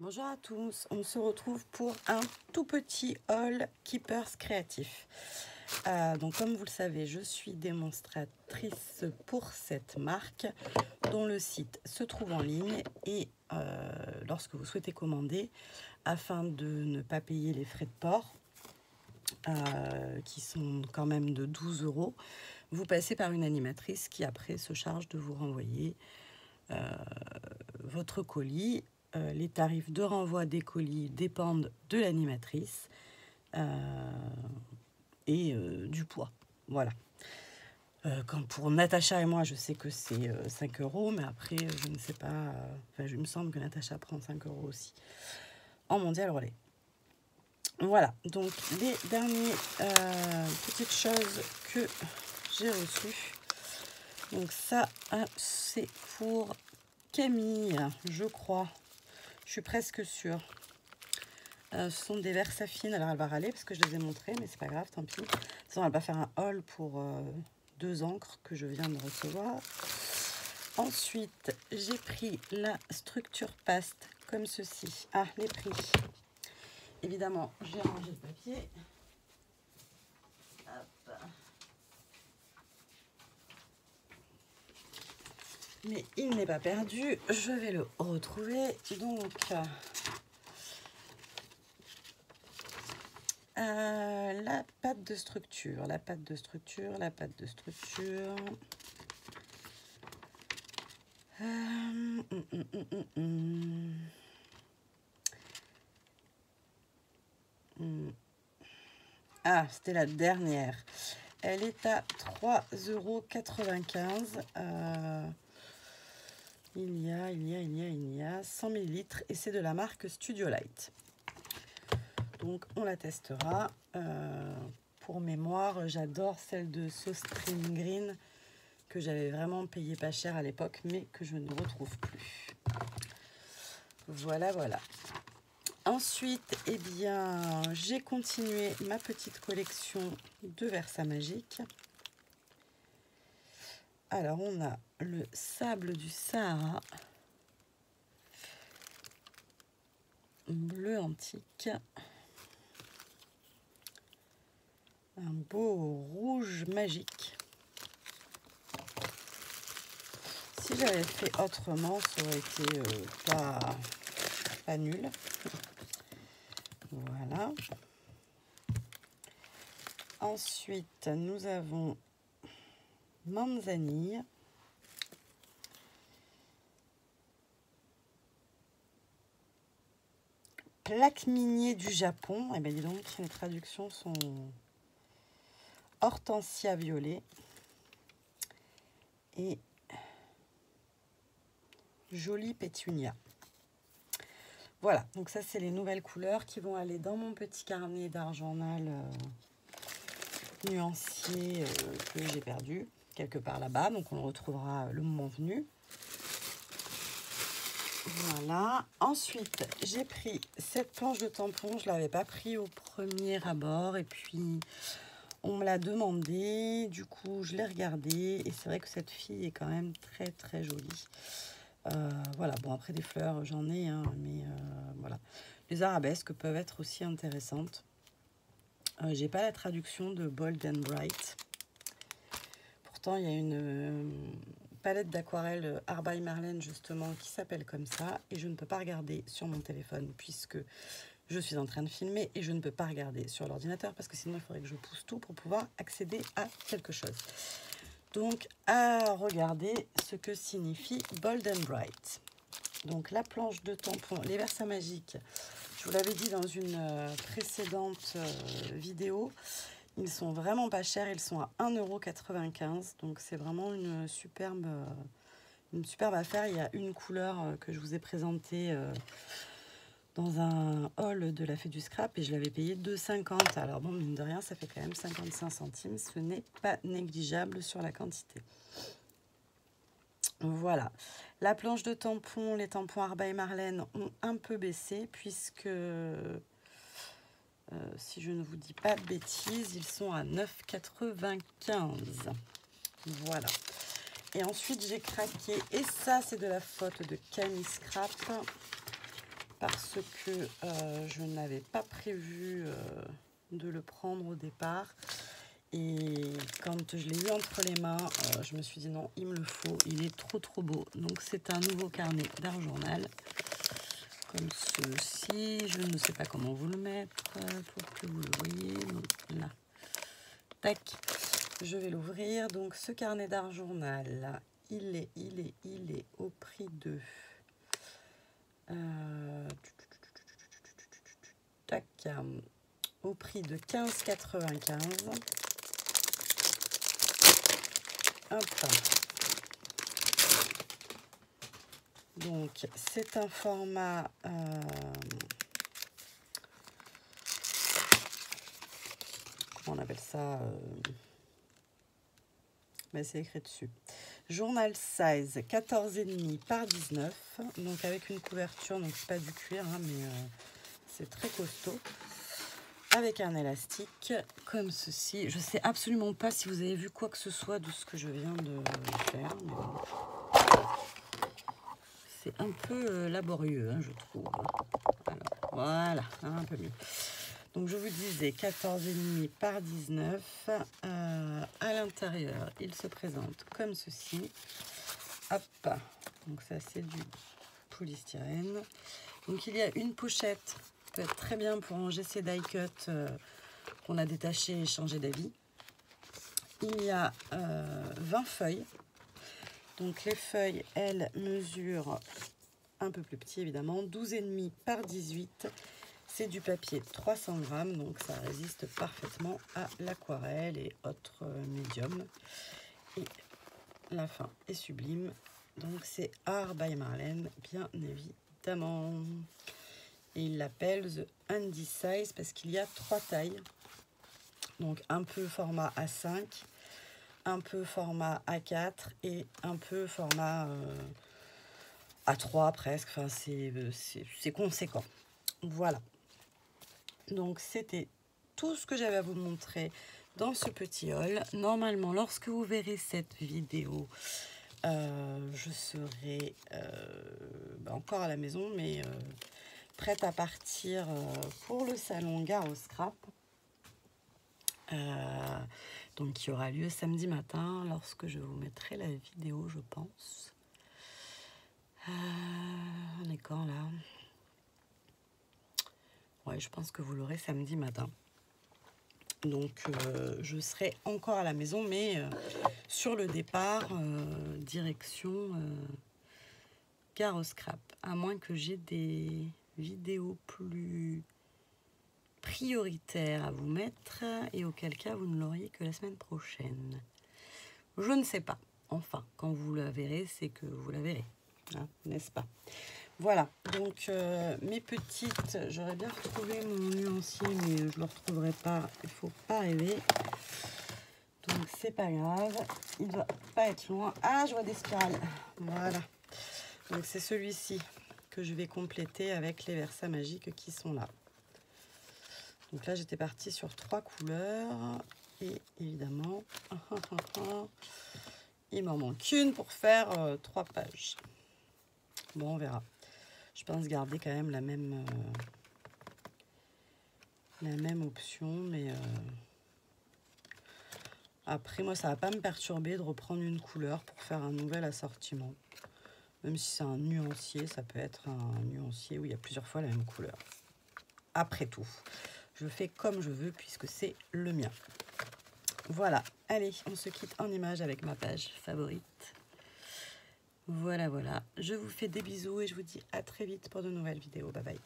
Bonjour à tous, on se retrouve pour un tout petit haul Keepers créatif. Donc comme vous le savez, je suis démonstratrice pour cette marque dont le site se trouve en ligne et lorsque vous souhaitez commander, afin de ne pas payer les frais de port, qui sont quand même de 12 €, vous passez par une animatrice qui après se charge de vous renvoyer votre colis. Les tarifs de renvoi des colis dépendent de l'animatrice et du poids. Voilà. Quand pour Natacha et moi, je sais que c'est 5 €, mais après, je ne sais pas. Enfin, il me semble que Natacha prend 5 € aussi en mondial relais. Voilà, donc les dernières petites choses que j'ai reçues. Donc ça, c'est pour Camille, je crois. Je suis presque sûre. Ce sont des Versafine. Alors elle va râler parce que je les ai montrés, mais c'est pas grave, tant pis. Sinon, elle va faire un haul pour 2 encres que je viens de recevoir. Ensuite, j'ai pris la structure paste comme ceci. Ah, les prix. Évidemment, j'ai rangé le papier. Hop. Mais il n'est pas perdu. Je vais le retrouver. Donc, la pâte de structure. Ah, c'était la dernière. Elle est à 3,95 €. Il y a 100 ml et c'est de la marque Studio Light. Donc on la testera. Pour mémoire, j'adore celle de Sostream Green que j'avais vraiment payé pas cher à l'époque, mais que je ne retrouve plus. Voilà, voilà. Ensuite, eh bien, j'ai continué ma petite collection de Versamagic. Alors, on a le sable du Sahara, bleu antique, un beau rouge magique. Si j'avais fait autrement, ça aurait été pas nul. Voilà. Ensuite, nous avons manzanille. Plaque minier du Japon. Eh bien, dis donc, les traductions sont hortensia violet et jolie pétunia. Voilà, donc ça, c'est les nouvelles couleurs qui vont aller dans mon petit carnet d'argenal nuancier que j'ai perdu quelque part là-bas. Donc, on le retrouvera le moment venu. Voilà. Ensuite, j'ai pris cette planche de tampon. Je ne l'avais pas pris au premier abord. Et puis, on me l'a demandé. Du coup, je l'ai regardée. Et c'est vrai que cette fille est quand même très, très jolie. Voilà. Bon, après, des fleurs, j'en ai. Hein, mais voilà. Les arabesques peuvent être aussi intéressantes. J'ai pas la traduction de Bold and Bright. Pourtant, il y a une palette d'aquarelle Art by Marlène justement qui s'appelle comme ça et je ne peux pas regarder sur mon téléphone puisque je suis en train de filmer et je ne peux pas regarder sur l'ordinateur parce que sinon il faudrait que je pousse tout pour pouvoir accéder à quelque chose. Donc à regarder ce que signifie Bold and Bright. Donc la planche de tampon, les Versamagic, je vous l'avais dit dans une précédente vidéo. Ils sont vraiment pas chers, ils sont à 1,95 €. Donc c'est vraiment une superbe affaire. Il y a une couleur que je vous ai présentée dans un haul de la Fée du Scrap et je l'avais payé 2,50 €. Alors bon, mine de rien, ça fait quand même 55 centimes. Ce n'est pas négligeable sur la quantité. Voilà. La planche de tampons, les tampons Art by Marlène ont un peu baissé puisque... si je ne vous dis pas de bêtises, ils sont à 9,95 €. Voilà. Et ensuite, j'ai craqué. Et ça, c'est de la faute de Camille Scrap. parce que je n'avais pas prévu de le prendre au départ. Et quand je l'ai eu entre les mains, je me suis dit non, il me le faut, il est trop beau. Donc c'est un nouveau carnet d'art journal, comme ceci. Je ne sais pas comment vous le mettre pour que vous le voyez. Donc là, tac, je vais l'ouvrir. Donc ce carnet d'art journal, il est au prix de... tac, au prix de 15,95 €. Hop. Donc c'est un format comment on appelle ça, mais c'est écrit dessus, journal size 14,5 par 19, donc avec une couverture, donc c'est pas du cuir hein, mais c'est très costaud, avec un élastique comme ceci. Je sais absolument pas si vous avez vu quoi que ce soit de ce que je viens de faire, mais bon. C'est un peu laborieux hein, je trouve. Alors, voilà, un peu mieux. Donc je vous disais 14,5 par 19. À l'intérieur, il se présente comme ceci. Hop, donc ça c'est du polystyrène. Donc il y a une pochette, peut être très bien pour ranger ces die cuts qu'on a détachés et changé d'avis. Il y a 20 feuilles. Donc les feuilles, elles mesurent un peu plus petit évidemment, 12,5 par 18. C'est du papier 300 grammes, donc ça résiste parfaitement à l'aquarelle et autres médiums. Et la fin est sublime. Donc c'est Art by Marlène, bien évidemment. Et il l'appelle The Handy Size parce qu'il y a 3 tailles. Donc un peu format A5, un peu format A4 et un peu format A3 presque. Enfin, c'est conséquent. Voilà. Donc c'était tout ce que j'avais à vous montrer dans ce petit haul. Normalement, lorsque vous verrez cette vidéo, je serai encore à la maison, mais prête à partir pour le salon Gare au Scrap. Donc qui aura lieu samedi matin, lorsque je vous mettrai la vidéo, je pense. On est quand là? Ouais, je pense que vous l'aurez samedi matin. Donc je serai encore à la maison, mais sur le départ, direction Gare au Scrap. À moins que j'ai des vidéos plus prioritaires à vous mettre, et auquel cas vous ne l'auriez que la semaine prochaine. Je ne sais pas. Enfin, quand vous la verrez, c'est que vous la verrez, hein, n'est-ce pas? Voilà, donc mes petites, j'aurais bien retrouvé mon nuancier, mais je ne le retrouverai pas, il ne faut pas rêver. Donc c'est pas grave, il ne doit pas être loin. Ah, je vois des spirales, voilà. Donc c'est celui-ci que je vais compléter avec les Versa magiques qui sont là. Donc là, j'étais partie sur 3 couleurs, et évidemment, il m'en manque une pour faire 3 pages. Bon, on verra. Je pense garder quand même la même option, mais après moi ça va pas me perturber de reprendre une couleur pour faire un nouvel assortiment. Même si c'est un nuancier, ça peut être un nuancier où il y a plusieurs fois la même couleur. Après tout, je fais comme je veux puisque c'est le mien. Voilà, allez, on se quitte en image avec ma page favorite. Voilà, je vous fais des bisous et je vous dis à très vite pour de nouvelles vidéos. Bye bye.